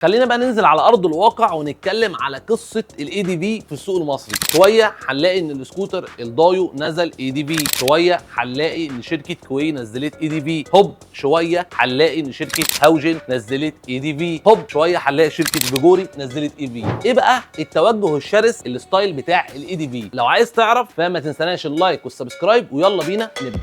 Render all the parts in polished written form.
خلينا بقى ننزل على ارض الواقع ونتكلم على قصه الاي دي في في السوق المصري. شويه هنلاقي ان السكوتر الدايو نزل اي دي في، شويه هنلاقي ان شركه كوي نزلت اي دي في، هوب شويه هنلاقي ان شركه هاوجن نزلت اي دي في، هوب شويه هنلاقي شركه فيجوري نزلت اي في. ايه بقى التوجه الشرس الستايل بتاع الاي دي في؟ لو عايز تعرف فما تنساناش اللايك والسبسكرايب، ويلا بينا نبدا.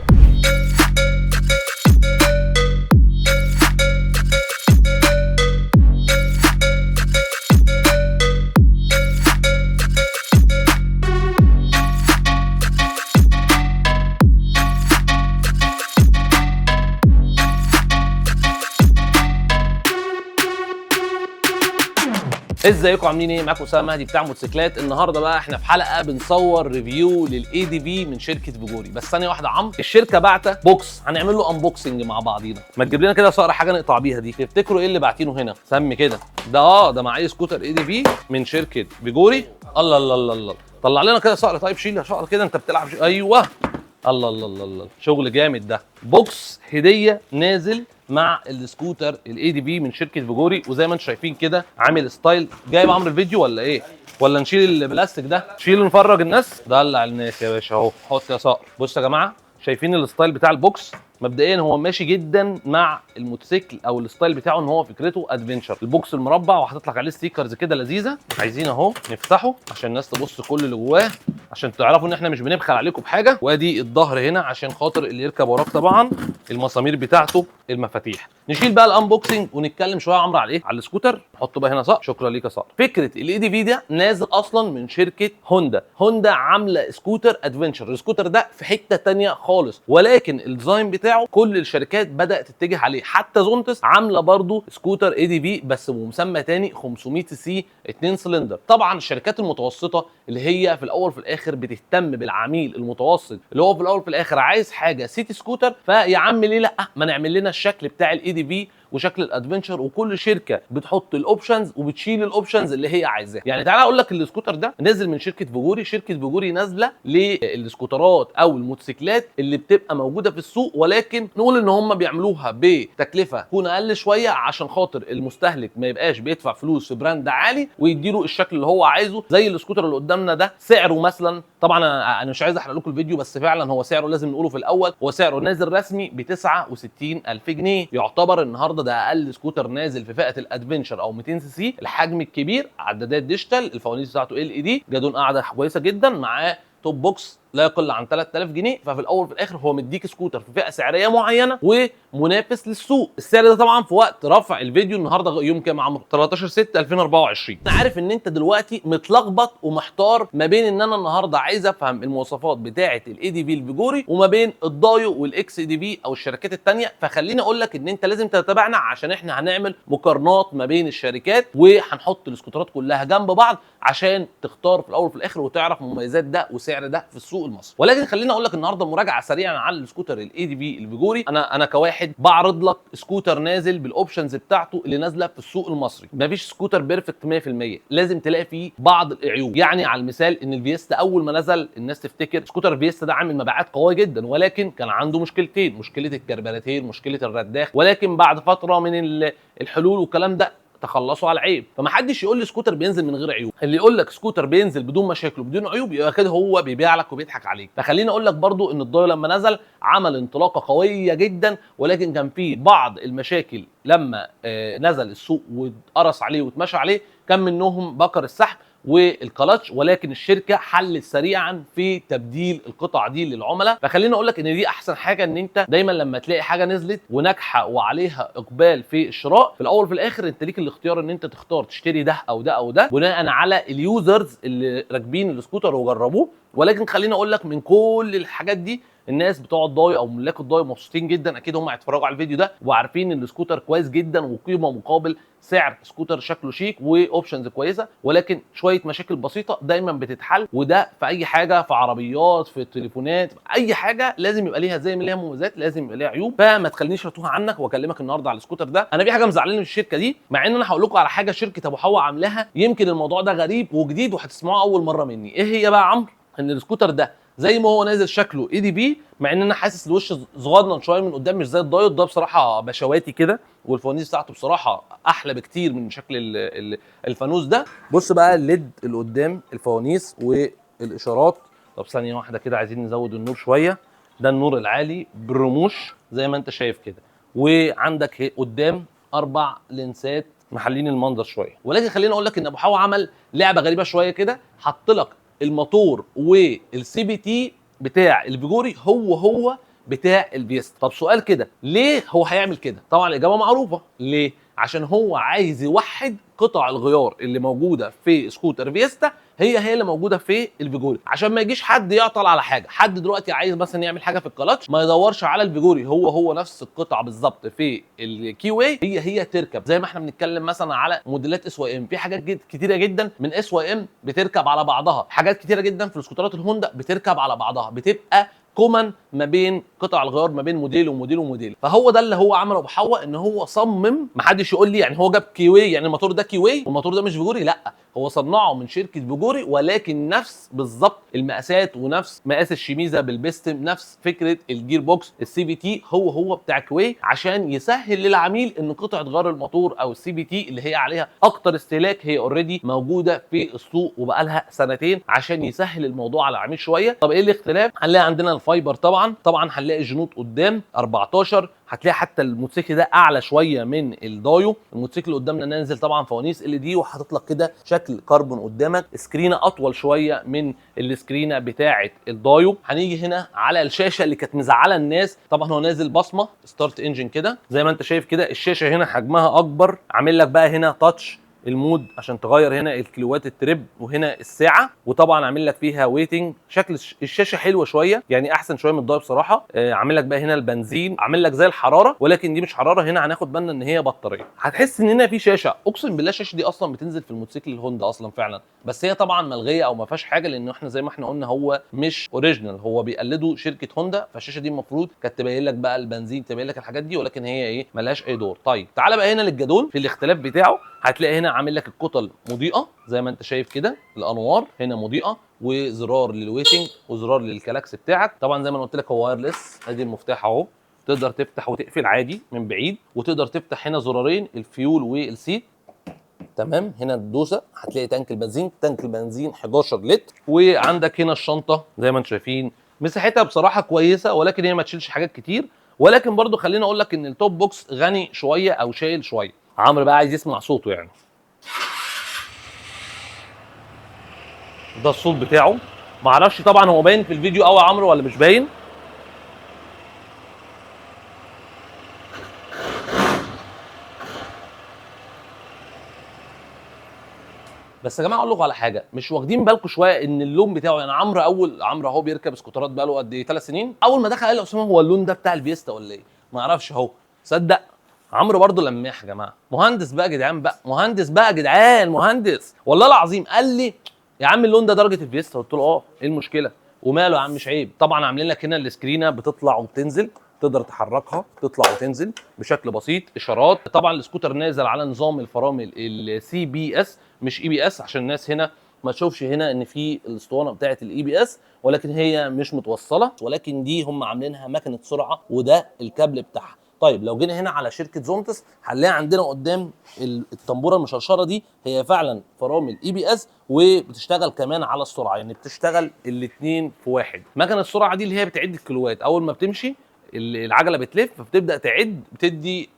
ازيكم عاملين ايه؟ معاكم اسامه مهدي بتاع موتوسيكلات. النهارده بقى احنا في حلقه بنصور ريفيو للاي دي في من شركه فيجوري. بس ثانيه واحده يا عمرو، الشركه باعته بوكس هنعمل له انبوكسنج مع بعضينا. ما تجيب لنا كده صقر حاجه نقطع بيها دي. تفتكروا ايه اللي باعتينه هنا؟ سمي كده. ده معايا سكوتر اي دي في من شركه فيجوري. الله الله الله الله، طلع لنا كده صقر. طيب شيل يا صقر كده، انت بتلعب ايوه. الله الله الله الله، شغل جامد ده. بوكس هديه نازل مع السكوتر الاي دي في من شركه فيجوري، وزي ما انتم شايفين كده عامل ستايل. جايب عمرو الفيديو ولا ايه؟ ولا نشيل البلاستيك ده؟ شيل نفرج الناس. دلع الناس يا باشا اهو. حط يا صقر. بصوا يا جماعه، شايفين الستايل بتاع البوكس؟ مبدئيا هو ماشي جدا مع الموتوسيكل، او الستايل بتاعه ان هو فكرته ادفنشر. البوكس المربع وحاطط لك عليه ستيكرز كده لذيذه. عايزين اهو نفتحه عشان الناس تبص كل اللي جواه، عشان تعرفوا ان احنا مش بنبخل عليكم بحاجه. وادي الظهر هنا عشان خاطر اللي يركب وراك طبعا. المسامير بتاعته، المفاتيح. نشيل بقى الانبوكسنج ونتكلم شويه يا عمرو على ايه؟ على السكوتر. نحطه بقى هنا صقر. شكرا ليك يا صقر. فكره الاي دي في ده نازل اصلا من شركه هوندا. هوندا عامله سكوتر ادفنشر. السكوتر ده في حته ثانيه خالص، ولكن الديزاين بتاعه كل الشركات بدات تتجه عليه. حتى زونتس عامله برضو سكوتر اي دي في بس بمسمى ثاني 500 سي 2 سلندر. طبعا الشركات المتوسطه اللي هي في الاول وفي الاخر بتهتم بالعميل المتوسط، اللي هو في الاول وفي الاخر عايز حاجه سيتي سكوتر، فيا عم ليه لا ما نعمل لنا الشكل بتاع الاي دي في وشكل الادفنشر. وكل شركه بتحط الاوبشنز وبتشيل الاوبشنز اللي هي عايزاها. يعني تعالى اقول لك السكوتر ده نازل من شركه فيجوري. شركه فيجوري نازله للسكوترات او الموتوسيكلات اللي بتبقى موجوده في السوق، ولكن نقول ان هم بيعملوها بتكلفه تكون اقل شويه عشان خاطر المستهلك ما يبقاش بيدفع فلوس في براند عالي ويديله الشكل اللي هو عايزه. زي السكوتر اللي قدامنا ده، سعره مثلا، طبعا انا مش عايز احرق لكم الفيديو، بس فعلا هو سعره لازم نقوله في الاول. هو سعره نازل رسمي ب 69,000 جنيه. يعتبر النهارده ده اقل سكوتر نازل في فئه الادفنشر او 200 سي سي. الحجم الكبير، عدادات ديجيتال، الفوانيس بتاعته ال اي دي، جادون قاعده كويسه جدا، معاه توب بوكس لا يقل عن 3000 جنيه. ففي الاول وفي الاخر هو مديك سكوتر في فئه سعريه معينه ومنافس للسوق. السعر ده طبعا في وقت رفع الفيديو النهارده يوم كام يا عمرو؟ 13/6/2024. انا عارف ان انت دلوقتي متلخبط ومحتار ما بين ان انا النهارده عايز افهم المواصفات بتاعه الاي دي في الفيجوري وما بين الدايو والاكس دي في او الشركات الثانيه. فخليني اقول لك ان انت لازم تتابعنا عشان احنا هنعمل مقارنات ما بين الشركات، وهنحط السكوترات كلها جنب بعض عشان تختار في الاول وفي الاخر وتعرف مميزات ده وسعر ده في السوق المصري. ولكن خليني اقول لك النهارده مراجعه سريعه على السكوتر الاي دي في الفيجوري. انا كواحد بعرض لك سكوتر نازل بالاوبشنز بتاعته اللي نازله في السوق المصري. مفيش سكوتر بيرفكت 100%، لازم تلاقي فيه بعض العيوب. يعني على المثال ان الفيستا اول ما نزل الناس تفتكر سكوتر الفيستا ده عامل مبيعات قويه جدا، ولكن كان عنده مشكلتين: مشكله الكربلاتين، مشكله الرداخ. ولكن بعد فتره من الحلول والكلام ده تخلصوا على العيب. فمحدش يقول لي سكوتر بينزل من غير عيوب. اللي يقول لك سكوتر بينزل بدون مشاكل وبدون عيوب يبقى كده هو بيبيع لك وبيضحك عليك. فخليني اقول لك برضو ان الدايو لما نزل عمل انطلاقه قويه جدا، ولكن كان في بعض المشاكل لما نزل السوق واتقرص عليه واتمشى عليه. كان منهم بكر السحب والكلاتش، ولكن الشركه حلت سريعا في تبديل القطع دي للعملاء. فخليني اقول لك ان دي احسن حاجه، ان انت دايما لما تلاقي حاجه نزلت وناجحه وعليها اقبال في الشراء، في الاول وفي الاخر انت ليك الاختيار ان انت تختار تشتري ده او ده او ده بناء على اليوزرز اللي راكبين السكوتر وجربوه. ولكن خليني اقول لك من كل الحاجات دي الناس بتوع الدايو او ملاك الدايو مبسوطين جدا. اكيد هم هيتفرجوا على الفيديو ده وعارفين ان السكوتر كويس جدا وقيمه مقابل سعر. سكوتر شكله شيك واوبشنز كويسه، ولكن شويه مشاكل بسيطه دايما بتتحل. وده في اي حاجه، في عربيات، في التليفونات، في اي حاجه لازم يبقى ليها، زي ما ليها مميزات لازم يبقى ليها عيوب. فما تخلينيش اتوه عنك واكلمك النهارده على السكوتر ده. انا في حاجه مزعلاني من الشركه دي، مع ان انا هقول لكم على حاجه شركه ابو حوا عاملاها. يمكن الموضوع ده غريب وجديد وهتسمعوه اول مره مني. ايه هي بقى يا عمرو؟ ان السكوتر ده زي ما هو نازل شكله اي دي بي، مع ان انا حاسس الوش صغنن شويه من قدام مش زي الدايود ده بصراحه بشواتي كده، والفوانيس بتاعته بصراحه احلى بكتير من شكل الفانوس ده. بص بقى الليد اللي قدام الفوانيس والاشارات. طب ثانيه واحده كده، عايزين نزود النور شويه. ده النور العالي بالرموش زي ما انت شايف كده، وعندك قدام 4 لينسات محلين المنظر شويه. ولكن خليني اقول لك ان ابو حوا عمل لعبه غريبه شويه كده، حط لك الموتور والسي بي تي بتاع الفيجوري هو بتاع الفيستا. طب سؤال كده، ليه هو هيعمل كده؟ طبعا الاجابه معروفه، ليه؟ عشان هو عايز يوحد قطع الغيار اللي موجوده في سكوتر فيستا هي اللي موجوده في الفيجوري، عشان ما يجيش حد يعطل على حاجه. حد دلوقتي عايز مثلا يعمل حاجه في الكلاتش ما يدورش على الفيجوري، هو نفس القطعه بالظبط في الكي واي، هي تركب. زي ما احنا بنتكلم مثلا على موديلات اس واي ام، في حاجات كتيره جدا من اس واي ام بتركب على بعضها، حاجات كتيره جدا في السكوترات الهوندا بتركب على بعضها، بتبقى كومن ما بين قطع الغيار ما بين موديل وموديل وموديل. فهو ده اللي هو عمله ابو حوا، ان هو صمم. ما حدش يقول لي يعني هو جاب كيوي يعني الموتور ده كيوي والموتور ده مش فيجوري، لا، هو صنعه من شركه فيجوري، ولكن نفس بالظبط المقاسات ونفس مقاس الشميزه بالبستم، نفس فكره الجير بوكس السي بي تي هو بتاع كوي، عشان يسهل للعميل ان قطعه غيار الموتور او السي بي تي اللي هي عليها اكتر استهلاك هي اوريدي موجوده في السوق وبقى لها سنتين، عشان يسهل الموضوع على العميل شويه. طب ايه الاختلاف؟ هنلاقي عندنا الفايبر طبعا هنلاقي الجنوط قدام 14، هتلاقي حتى الموتوسيكل ده اعلى شويه من الدايو. الموتوسيكل اللي قدامنا نازل طبعا فوانيس ال دي، وحاطط لك كده شكل كربون قدامك، سكرينه اطول شويه من السكرينه بتاعه الدايو. هنيجي هنا على الشاشه اللي كانت مزعله الناس، طبعا هو نازل بصمه ستارت انجن كده زي ما انت شايف كده. الشاشه هنا حجمها اكبر، عامل لك بقى هنا تاتش المود عشان تغير هنا الكيلوات التريب، وهنا الساعه، وطبعا عامل لك فيها ويتنج. شكل الشاشه حلوه شويه، يعني احسن شويه من الضاي بصراحه. عامل لك بقى هنا البنزين، عامل لك زي الحراره، ولكن دي مش حراره، هنا هناخد بالنا ان هي بطاريه. هتحس ان هنا في شاشه، اقسم بالله الشاشه دي اصلا بتنزل في الموتوسيكل الهوندا اصلا فعلا، بس هي طبعا ملغيه او ما فيهاش حاجه، لان احنا زي ما احنا قلنا هو مش اوريجينال، هو بيقلدوا شركه هوندا. فالشاشه دي المفروض كانت تبين لك بقى البنزين، تبين لك الحاجات دي، ولكن هي ايه، ملهاش اي دور. طيب تعالى بقى هنا للجدول في الاختلاف بتاعه. هتلاقي هنا عامل لك الكتل مضيئه زي ما انت شايف كده، الانوار هنا مضيئه، وزرار للويتنج وزرار للكلاكس بتاعك. طبعا زي ما قلت لك هو وايرلس، ادي المفتاح اهو، تقدر تفتح وتقفل عادي من بعيد، وتقدر تفتح هنا زرارين الفيول والسيت. تمام، هنا الدوسه هتلاقي تانك البنزين 11 لتر. وعندك هنا الشنطه زي ما انتم شايفين، مساحتها بصراحه كويسه، ولكن هي ما تشيلش حاجات كتير. ولكن برضو خليني اقول لك ان التوب بوكس غني شويه او شايل شويه. عمرو بقى عايز يسمع صوته يعني. ده الصوت بتاعه، معرفش طبعا هو باين في الفيديو قوي يا عمرو ولا مش باين. بس يا جماعه اقول لكم على حاجه، مش واخدين بالكم شويه ان اللون بتاعه، يعني عمرو اهو بيركب سكوترات بقاله قد ايه، 3 سنين. اول ما دخل قال لي اسامه هو اللون ده بتاع الفيستا ولا ايه؟ ما اعرفش اهو. صدق عمرو برضه لماح يا جماعه، مهندس بقى يا جدعان، بقى مهندس بقى يا جدعان، مهندس والله العظيم. قال لي يا عم اللون ده درجه الفيستا، قلت له اه، ايه المشكله وماله يا عم، مش عيب. طبعا عاملين لك هنا السكرينه بتطلع وبتنزل، تقدر تحركها تطلع وتنزل بشكل بسيط. اشارات، طبعا السكوتر نازل على نظام الفرامل السي بي اس مش اي بي اس، عشان الناس هنا ما تشوفش هنا ان في الاسطوانه بتاعه الاي بي اس، ولكن هي مش متوصله، ولكن دي هم عاملينها مكنه سرعه، وده الكابل بتاعها. طيب لو جينا هنا على شركه زونتس، هنلاقي عندنا قدام الطنبوره المشرشره دي هي فعلا فرامل اي بي اس، وبتشتغل كمان على السرعه، يعني بتشتغل الاثنين في واحد. مكنه السرعه دي اللي هي بتعد الكيلوات، اول ما بتمشي العجله بتلف فبتبدا تعد، بتدي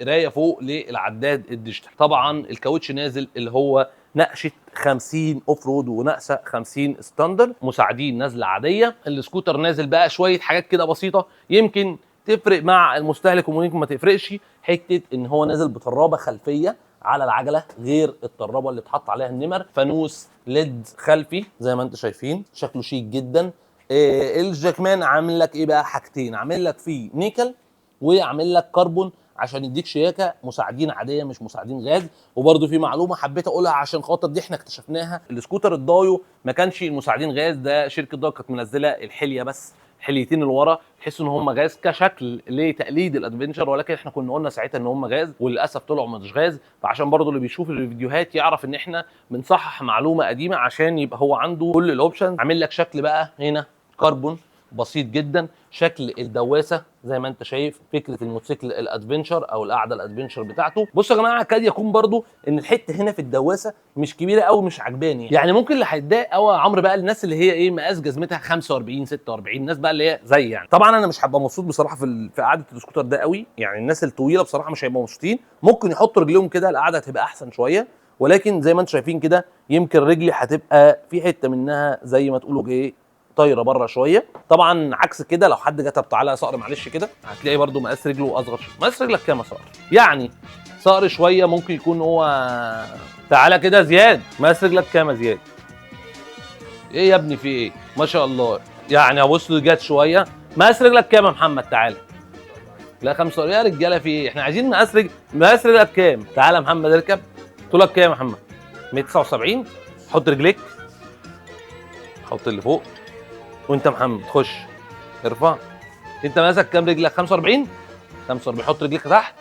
قرايه فوق للعداد الديجيتال. طبعا الكاوتش نازل اللي هو نقشه 50 اوف رود ونقشه 50 ستاندرد، مساعدين نازله عاديه. السكوتر نازل بقى شويه حاجات كده بسيطه يمكن تفرق مع المستهلك وممكن ما تفرقش، حته ان هو نازل بطرابه خلفيه على العجله غير الطرابه اللي اتحط عليها النمر. فانوس ليد خلفي زي ما انتم شايفين، شكله شيك جدا. الجاكمان عامل لك ايه بقى، حاجتين، عامل لك فيه نيكل وعامل لك كربون عشان يديك شياكه، مساعدين عاديه مش مساعدين غاز. وبرده في معلومه حبيت اقولها عشان خاطر دي احنا اكتشفناها، السكوتر الدايو ما كانش المساعدين غاز، ده شركه دايو كانت منزله الحليه بس، حليتين اللي ورا تحس ان هم غاز كشكل لتقليد الادفنشر، ولكن احنا كنا قلنا ساعتها ان هم غاز، وللاسف طلعوا مش غاز. فعشان برضو اللي بيشوف الفيديوهات يعرف ان احنا بنصحح معلومه قديمه، عشان يبقى هو عنده كل الاوبشنز. عامل لك شكل بقى هنا كربون بسيط جدا. شكل الدواسه زي ما انت شايف، فكره الموتوسيكل الادفنشر او القعده الادفنشر بتاعته. بصوا يا جماعه، كاد يكون برضو ان الحته هنا في الدواسه مش كبيره قوي، مش عجباني يعني. ممكن اللي هيتضايق قوي يا عمرو بقى الناس اللي هي ايه مقاس جزمتها 45 46، الناس بقى اللي هي زي يعني. طبعا انا مش هبقى مبسوط بصراحه في قعده السكوتر ده قوي يعني. الناس الطويله بصراحه مش هيبقوا مبسوطين، ممكن يحطوا رجليهم كده القعده هتبقى احسن شويه. ولكن زي ما انتم شايفين كده، يمكن رجلي هتبقى في حته منها زي ما تقولوا ايه طايره بره شويه. طبعا عكس كده لو حد كتب تعالى يا صقر معلش كده، هتلاقي برده مقاس رجله اصغر شويه. مقاس رجلك كام يا صقر؟ يعني صقر شويه ممكن يكون هو. تعالى كده زياد، مقاس رجلك كام يا زياد؟ ايه يا ابني في ايه؟ ما شاء الله يعني. ابص له جت شويه. مقاس رجلك كام يا محمد؟ تعالى. لا 45 يا رجاله في ايه؟ احنا عايزين مقاس رجلك كام؟ تعالى يا محمد اركب. طولك كام يا محمد؟ 179. حط رجليك، حط اللي فوق. وانت محمد خش ارفع. انت ماسك كام رجلك؟ 45. 45. حط رجلك تحت.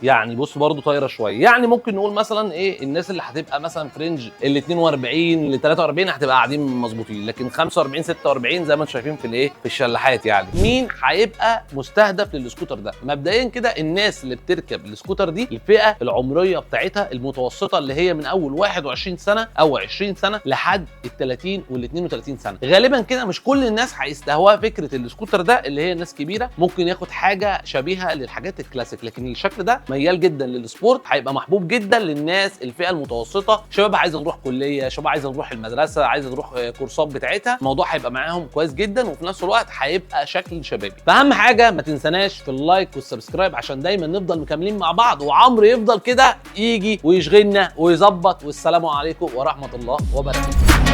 يعني بص برضو طايره شويه. يعني ممكن نقول مثلا ايه، الناس اللي هتبقى مثلا فرنج ال 42 ل 43 هتبقى قاعدين مظبوطين، لكن 45 46 زي ما انتم شايفين في الايه في الشلاحات يعني. مين هيبقى مستهدف للسكوتر ده؟ مبدئيا كده الناس اللي بتركب السكوتر دي الفئه العمريه بتاعتها المتوسطه، اللي هي من اول 21 سنه او 20 سنه لحد ال 30 وال 32 سنه. غالبا كده مش كل الناس هيستهواها فكره السكوتر ده، اللي هي ناس كبيره ممكن ياخد حاجه شبيهه للحاجات الكلاسيك، لكن الشكل ده ميال جدا للسبورت، هيبقى محبوب جدا للناس الفئه المتوسطه. شباب عايزه تروح كليه، شباب عايزه تروح المدرسه، عايزه تروح كورسات بتاعتها، الموضوع هيبقى معاهم كويس جدا، وفي نفس الوقت هيبقى شكل شبابي. فاهم حاجه ما تنساناش في اللايك والسبسكرايب عشان دايما نفضل مكملين مع بعض، وعمرو يفضل كده يجي ويشغلنا ويظبط. والسلام عليكم ورحمه الله وبركاته.